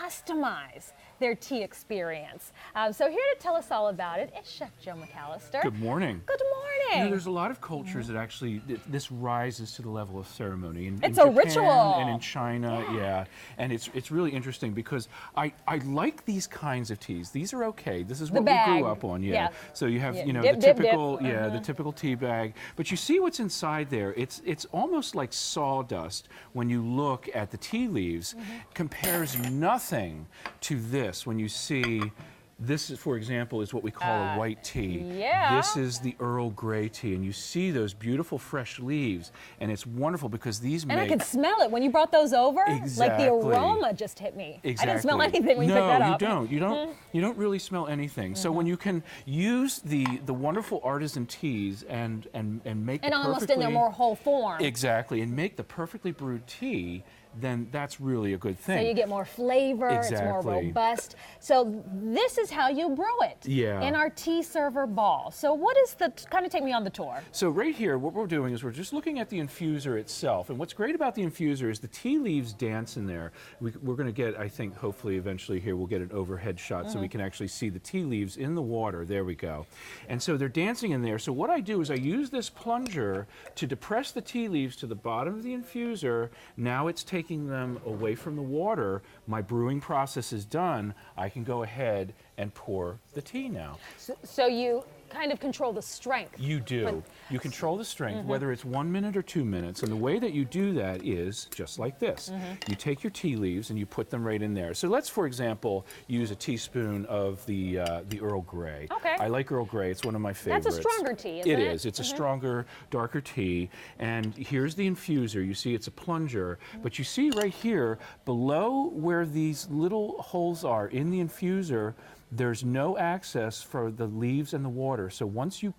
customize their tea experience. So here to tell us all about it is Chef Joe McAllister. Good morning. Good morning. You know, there's a lot of cultures that actually, this rises to the level of ceremony. In It's Japan a ritual. And in China, yeah. And it's really interesting because I like these kinds of teas. These are okay. This is what we grew up on, yeah. So you have, you know, Dip, the dip, typical, dip. the typical tea bag. But you see what's inside there. It's almost like sawdust when you look at the tea leaves. Compares nothing to this when you see. This, is, for example, is what we call a white tea. Yeah. This is the Earl Grey tea, and you see those beautiful fresh leaves, and it's wonderful because these And I could smell it when you brought those over. Exactly. Like the aroma just hit me. Exactly. I didn't smell anything when you picked that up. No, you don't. You don't really smell anything. So when you can use the wonderful artisan teas and make And the almost in their more whole form. Exactly, and make the perfectly brewed tea, then that's really a good thing. So you get more flavor, it's more robust. So this is how you brew it in our tea server ball. So what is the, kind of take me on the tour. So right here, what we're doing is we're just looking at the infuser itself. And what's great about the infuser is the tea leaves dance in there. We're going to get, I think, hopefully eventually here, we'll get an overhead shot so we can actually see the tea leaves in the water. There we go. And so they're dancing in there. So what I do is I use this plunger to depress the tea leaves to the bottom of the infuser. Now it's taking them away from the water. My brewing process is done. I can go ahead and pour the tea now. So you kind of control the strength. You do. You control the strength, whether it's 1 minute or 2 minutes. And the way that you do that is just like this. You take your tea leaves and you put them right in there. So let's, for example, use a teaspoon of the Earl Grey. Okay. I like Earl Grey. It's one of my favorites. That's a stronger tea, isn't it? It is. It's a stronger, darker tea. And here's the infuser. You see it's a plunger. But you see right here, below where these little holes are in the infuser, there's no access for the leaves and the water. So once you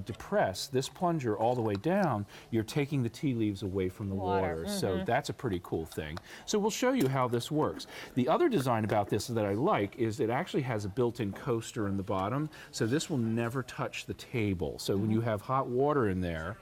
depress this plunger all the way down, you're taking the tea leaves away from the water. So that's a pretty cool thing. So we'll show you how this works. The other design about this that I like is it actually has a built-in coaster in the bottom. So this will never touch the table. So when you have hot water in there,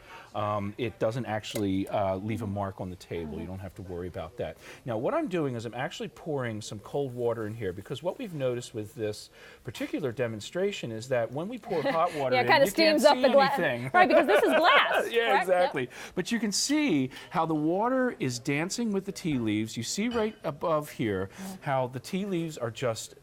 it doesn't actually leave a mark on the table. You don't have to worry about that. Now what I'm doing is I'm actually pouring some cold water in here because what we've noticed with this particular demonstration is that when we pour hot water in, you can't see anything. Right, because this is glass. Yeah, correct? exactly. Yep. But you can see how the water is dancing with the tea leaves. You see right above here how the tea leaves are just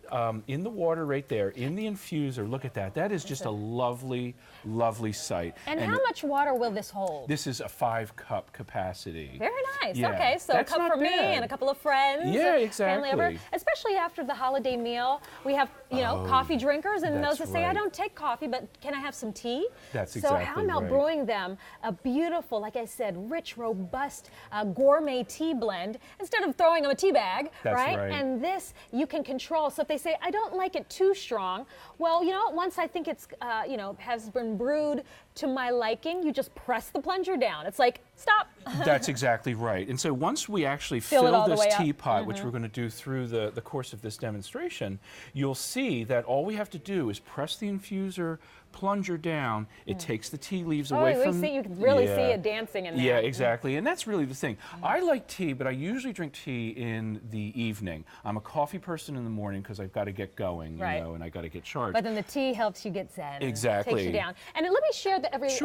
in the water right there, in the infuser. Look at that. That is just a lovely, lovely sight. And how much water will this hold? This is a 5-cup capacity. Very nice. Yeah. Okay, so That's a cup not for me bad. and a couple of friends. Yeah, Family over. exactly. Especially after the holiday meal, we have coffee drinkers and those that say, I don't take coffee, but can I have some tea? That's so exactly how about right. brewing them a beautiful, like I said, rich, robust gourmet tea blend instead of throwing them a tea bag, That's right? And this you can control. So if they say, I don't like it too strong, well, you know, once I think it's, has been brewed to my liking, you just press the plunger down. It's like, stop. That's exactly right. And so once we actually Fill it all fill the way this up. teapot, which we're going to do through the course of this demonstration, you'll see that all we have to do is press the infuser plunger down. It takes the tea leaves away from... You can really see it dancing in there. Yeah, exactly. And that's really the thing. I like tea, but I usually drink tea in the evening. I'm a coffee person in the morning because I've got to get going, you know, and I got to get charged. But then the tea helps you get zen. Exactly. Takes you down. And let me share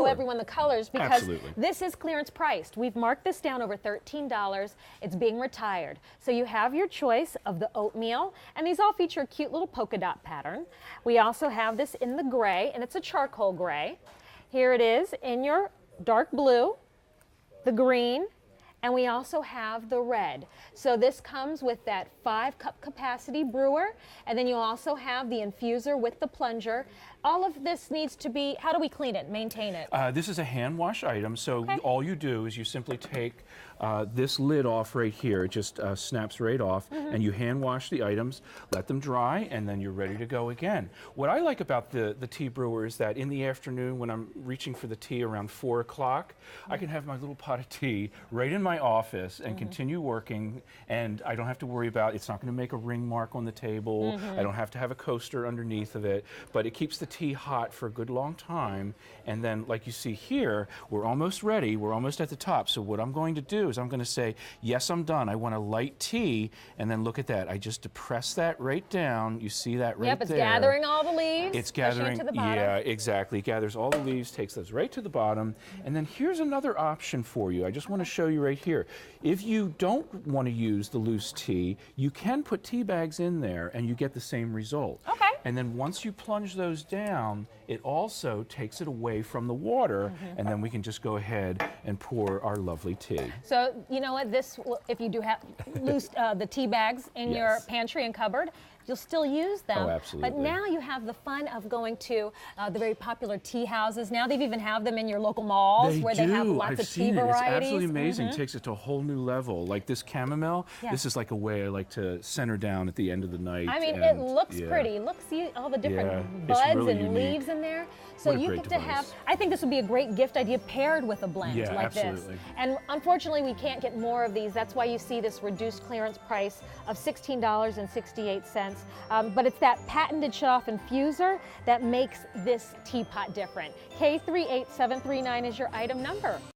everyone the colors because this is clearance priced. We've marked this down over $13. It's being retired. So you have your choice of the oatmeal, and these all feature a cute little polka dot pattern. We also have this in the gray, and it's a charcoal gray. Here it is in your dark blue, the green, and we also have the red. So this comes with that 5-cup capacity brewer, and then you also have the infuser with the plunger. All of this needs to be, how do we clean it, maintain it? This is a hand wash item, so all you do is you simply take this lid off right here. It just snaps right off, and you hand wash the items, let them dry, and then you're ready to go again. What I like about the tea brewer is that in the afternoon when I'm reaching for the tea around 4 o'clock, I can have my little pot of tea right in my my office and continue working, and I don't have to worry about, it's not going to make a ring mark on the table. I don't have to have a coaster underneath of it, but it keeps the tea hot for a good long time. And then, like you see here, we're almost ready. We're almost at the top. So what I'm going to do is I'm going to say, yes, I'm done. I want a light tea. And then look at that. I just depress that right down. You see that right there. Yep, it's gathering all the leaves. It's gathering, to the bottom. yeah, exactly. It gathers all the leaves, takes those right to the bottom. And then here's another option for you. I just want to show you right here. If you don't want to use the loose tea, you can put tea bags in there and you get the same result. Okay. And then once you plunge those down, it also takes it away from the water, and then we can just go ahead and pour our lovely tea. So you know what, this, if you do have loose the tea bags in your pantry and cupboard, you'll still use them. Oh, absolutely. But now you have the fun of going to the very popular tea houses. Now they've even have them in your local malls where they have lots of tea varieties. It's absolutely amazing. Takes it to a whole new level. Like this chamomile, this is like a way I like to center down at the end of the night. I mean, it looks pretty. Look, see all the different buds really and unique. leaves in there. So you get to have, I think this would be a great gift idea paired with a blend like this. And unfortunately, we can't get more of these. That's why you see this reduced clearance price of $16.68. But it's that patented shut-off infuser that makes this teapot different. K38739 is your item number.